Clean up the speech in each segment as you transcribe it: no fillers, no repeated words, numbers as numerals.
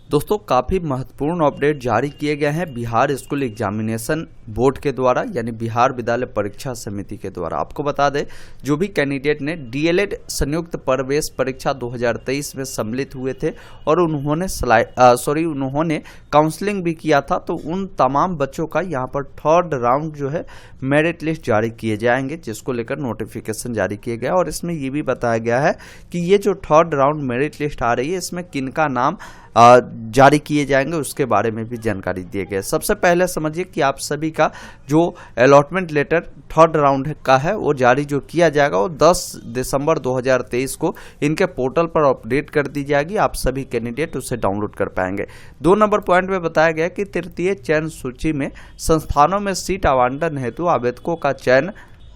दोस्तों काफ़ी महत्वपूर्ण अपडेट जारी किए गए हैं बिहार स्कूल एग्जामिनेशन बोर्ड के द्वारा यानी बिहार विद्यालय परीक्षा समिति के द्वारा। आपको बता दें जो भी कैंडिडेट ने डीएलएड संयुक्त प्रवेश परीक्षा 2023 में सम्मिलित हुए थे और उन्होंने काउंसलिंग भी किया था, तो उन तमाम बच्चों का यहाँ पर थर्ड राउंड जो है मेरिट लिस्ट जारी किए जाएंगे, जिसको लेकर नोटिफिकेशन जारी किए गए। और इसमें ये भी बताया गया है कि ये जो थर्ड राउंड मेरिट लिस्ट आ रही है इसमें किनका नाम जारी किए जाएंगे उसके बारे में भी जानकारी दिए गए। सबसे पहले समझिए कि आप सभी का जो अलॉटमेंट लेटर थर्ड राउंड का है वो जारी जो किया जाएगा वो 10 दिसंबर 2023 को इनके पोर्टल पर अपडेट कर दी जाएगी। आप सभी कैंडिडेट उसे डाउनलोड कर पाएंगे। 2 नंबर पॉइंट में बताया गया कि तृतीय चयन सूची में संस्थानों में सीट आवंटन हेतु आवेदकों का चयन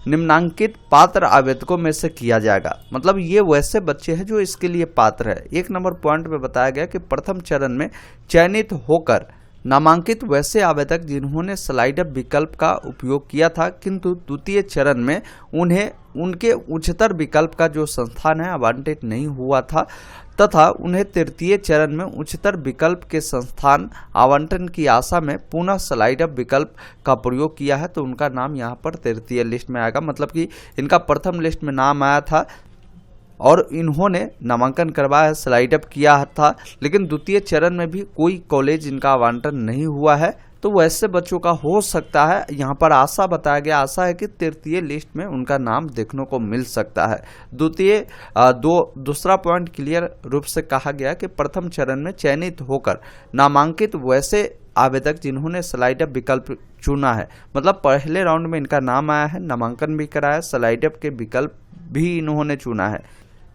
निम्नांकित पात्र आवेदकों में से किया जाएगा। मतलब ये वैसे बच्चे हैं जो इसके लिए पात्र है। 1 नंबर पॉइंट में बताया गया कि प्रथम चरण में चयनित होकर नामांकित वैसे आवेदक जिन्होंने स्लाइड अप विकल्प का उपयोग किया था, किंतु द्वितीय चरण में उन्हें उनके उच्चतर विकल्प का जो संस्थान है आवंटित नहीं हुआ था तथा उन्हें तृतीय चरण में उच्चतर विकल्प के संस्थान आवंटन की आशा में पुनः स्लाइड अप विकल्प का प्रयोग किया है, तो उनका नाम यहाँ पर तृतीय लिस्ट में आएगा। मतलब कि इनका प्रथम लिस्ट में नाम आया था और इन्होंने नामांकन करवाया, स्लाइड अप किया था, लेकिन द्वितीय चरण में भी कोई कॉलेज इनका आवंटन नहीं हुआ है, तो वैसे बच्चों का हो सकता है। यहाँ पर आशा बताया गया, आशा है कि तृतीय लिस्ट में उनका नाम देखने को मिल सकता है। दूसरा पॉइंट क्लियर रूप से कहा गया कि प्रथम चरण में चयनित होकर नामांकित वैसे आवेदक जिन्होंने स्लाइड अप विकल्प चुना है, मतलब पहले राउंड में इनका नाम आया है, नामांकन भी कराया, स्लाइड अप के विकल्प भी इन्होंने चुना है,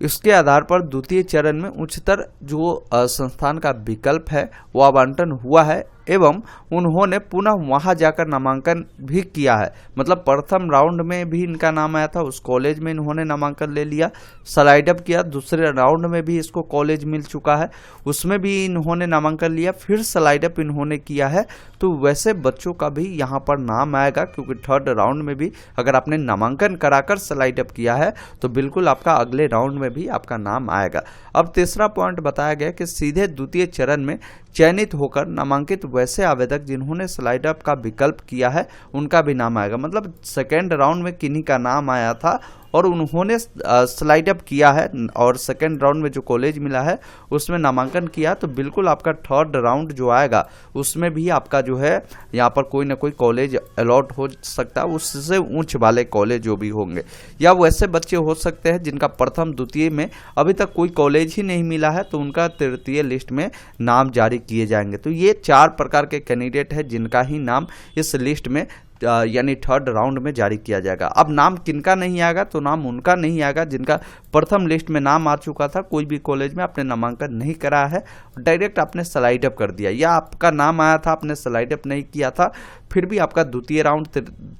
इसके आधार पर द्वितीय चरण में उच्चतर जो संस्थान का विकल्प है वो आवंटन हुआ है एवं उन्होंने पुनः वहां जाकर नामांकन भी किया है। मतलब प्रथम राउंड में भी इनका नाम आया था, उस कॉलेज में इन्होंने नामांकन ले लिया, स्लाइड अप किया, दूसरे राउंड में भी इसको कॉलेज मिल चुका है, उसमें भी इन्होंने नामांकन लिया, फिर स्लाइड अप इन्होंने किया है, तो वैसे बच्चों का भी यहाँ पर नाम आएगा। क्योंकि थर्ड राउंड में भी अगर आपने नामांकन कराकर स्लाइड अप किया है तो बिल्कुल आपका अगले राउंड में भी आपका नाम आएगा। अब तीसरा पॉइंट बताया गया कि सीधे द्वितीय चरण में चयनित होकर नामांकित वैसे आवेदक जिन्होंने स्लाइड अप का विकल्प किया है उनका भी नाम आएगा। मतलब सेकेंड राउंड में किन्हीं का नाम आया था और उन्होंने स्लाइड अप किया है और सेकेंड राउंड में जो कॉलेज मिला है उसमें नामांकन किया, तो बिल्कुल आपका थर्ड राउंड जो आएगा उसमें भी आपका जो है यहाँ पर कोई ना कोई कॉलेज अलॉट हो सकता है, उससे उच्च वाले कॉलेज जो भी होंगे, या वैसे बच्चे हो सकते हैं जिनका प्रथम द्वितीय में अभी तक कोई कॉलेज ही नहीं मिला है, तो उनका तृतीय लिस्ट में नाम जारी किए जाएंगे। तो ये 4 प्रकार के कैंडिडेट हैं जिनका ही नाम इस लिस्ट में यानी थर्ड राउंड में जारी किया जाएगा। अब नाम किनका नहीं आएगा, तो नाम उनका नहीं आएगा जिनका प्रथम लिस्ट में नाम आ चुका था, कोई भी कॉलेज में आपने नामांकन नहीं कराया है, डायरेक्ट आपने स्लाइड अप कर दिया, या आपका नाम आया था आपने स्लाइड अप नहीं किया था, फिर भी आपका द्वितीय राउंड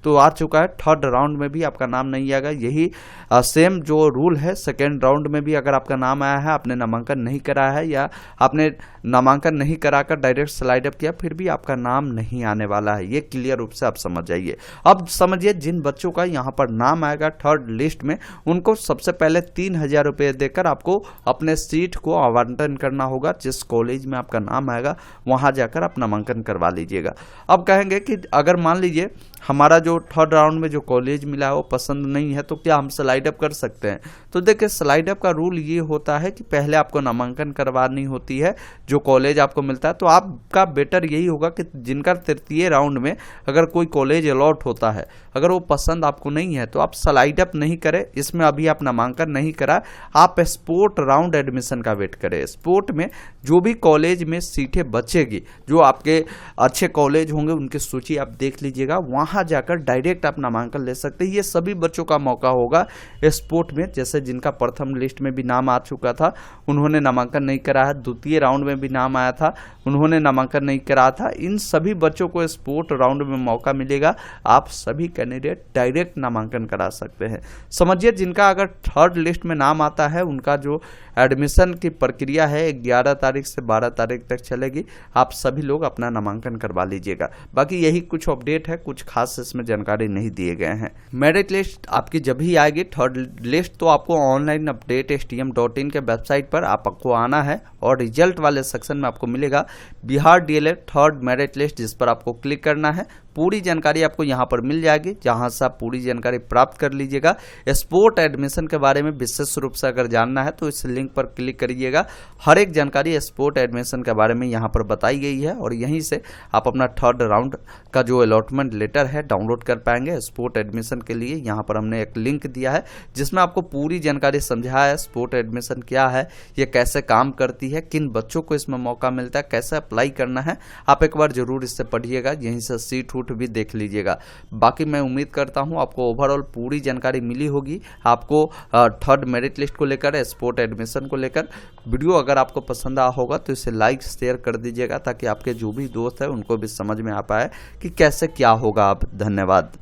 तो आ चुका है, थर्ड राउंड में भी आपका नाम नहीं आएगा। यही सेम जो रूल है सेकेंड राउंड में भी अगर आपका नाम आया है, आपने नामांकन नहीं कराया है या आपने नामांकन नहीं कराकर डायरेक्ट स्लाइड अप किया, फिर भी आपका नाम नहीं आने वाला है। ये क्लियर रूप से आप समझ जाइए। अब समझिए जिन बच्चों का यहाँ पर नाम आएगा थर्ड लिस्ट में, उनको सबसे पहले 3000 रुपये देकर आपको अपने सीट को आवंटन करना होगा। जिस कॉलेज में आपका नाम आएगा वहां जाकर आप नामांकन करवा लीजिएगा। अब कहेंगे कि अगर मान लीजिए हमारा जो थर्ड राउंड में जो कॉलेज मिला है वो पसंद नहीं है, तो क्या हम स्लाइड अप कर सकते हैं? तो देखिए स्लाइड अप का रूल ये होता है कि पहले आपको नामांकन करवानी होती है जो कॉलेज आपको मिलता है, तो आपका बेटर यही होगा कि जिनका तृतीय राउंड में अगर कोई कॉलेज अलॉट होता है, अगर वो पसंद आपको नहीं है तो आप स्लाइड अप नहीं करें, इसमें अभी आप नामांकन नहीं करा, आप स्पोर्ट राउंड एडमिशन का वेट करें। स्पोर्ट में जो भी कॉलेज में सीटें बचेगी, जो आपके अच्छे कॉलेज होंगे उनकी सूची आप देख लीजिएगा, वहां जाकर डायरेक्ट आप नामांकन ले सकते हैं। ये सभी बच्चों का मौका होगा स्पोर्ट में, जैसे जिनका प्रथम लिस्ट में भी नाम आ चुका था उन्होंने नामांकन नहीं करा है, द्वितीय राउंड में भी नाम आया था उन्होंने नामांकन नहीं करा था, इन सभी बच्चों को स्पोर्ट राउंड में मौका मिलेगा। आप सभी कैंडिडेट डायरेक्ट नामांकन करा सकते हैं। समझिए जिनका अगर थर्ड लिस्ट में नाम आता है उनका जो एडमिशन की प्रक्रिया है 11 तारीख से 12 तारीख तक चलेगी। आप सभी लोग अपना नामांकन करवा लीजिएगा। बाकी यही कुछ अपडेट है, कुछ खास इसमें जानकारी नहीं दिए गए हैं। मेरिट लिस्ट आपकी जब ही आएगी थर्ड लिस्ट, तो आपको ऑनलाइन अपडेट stm.in के वेबसाइट पर आपको आना है और रिजल्ट वाले सेक्शन में आपको मिलेगा Bihar DElEd third merit list, जिस पर आपको क्लिक करना है। पूरी जानकारी आपको यहाँ पर मिल जाएगी, जहाँ से आप पूरी जानकारी प्राप्त कर लीजिएगा। स्पोर्ट एडमिशन के बारे में विशेष रूप से अगर जानना है तो इस लिंक पर क्लिक करिएगा। हर एक जानकारी स्पोर्ट एडमिशन के बारे में यहाँ पर बताई गई है और यहीं से आप अपना थर्ड राउंड का जो अलॉटमेंट लेटर है डाउनलोड कर पाएंगे स्पोर्ट एडमिशन के लिए। यहाँ पर हमने एक लिंक दिया है जिसमें आपको पूरी जानकारी समझाया है स्पोर्ट एडमिशन क्या है, ये कैसे काम करती है, किन बच्चों को इसमें मौका मिलता है, कैसे अप्लाई करना है। आप एक बार जरूर इससे पढ़िएगा, यहीं से सीट उट भी देख लीजिएगा। बाकी मैं उम्मीद करता हूं आपको ओवरऑल पूरी जानकारी मिली होगी। आपको थर्ड मेरिट लिस्ट को लेकर, स्पोर्ट एडमिशन को लेकर वीडियो अगर आपको पसंद आया होगा तो इसे लाइक शेयर कर दीजिएगा, ताकि आपके जो भी दोस्त है उनको भी समझ में आ पाए कि कैसे क्या होगा। आप धन्यवाद।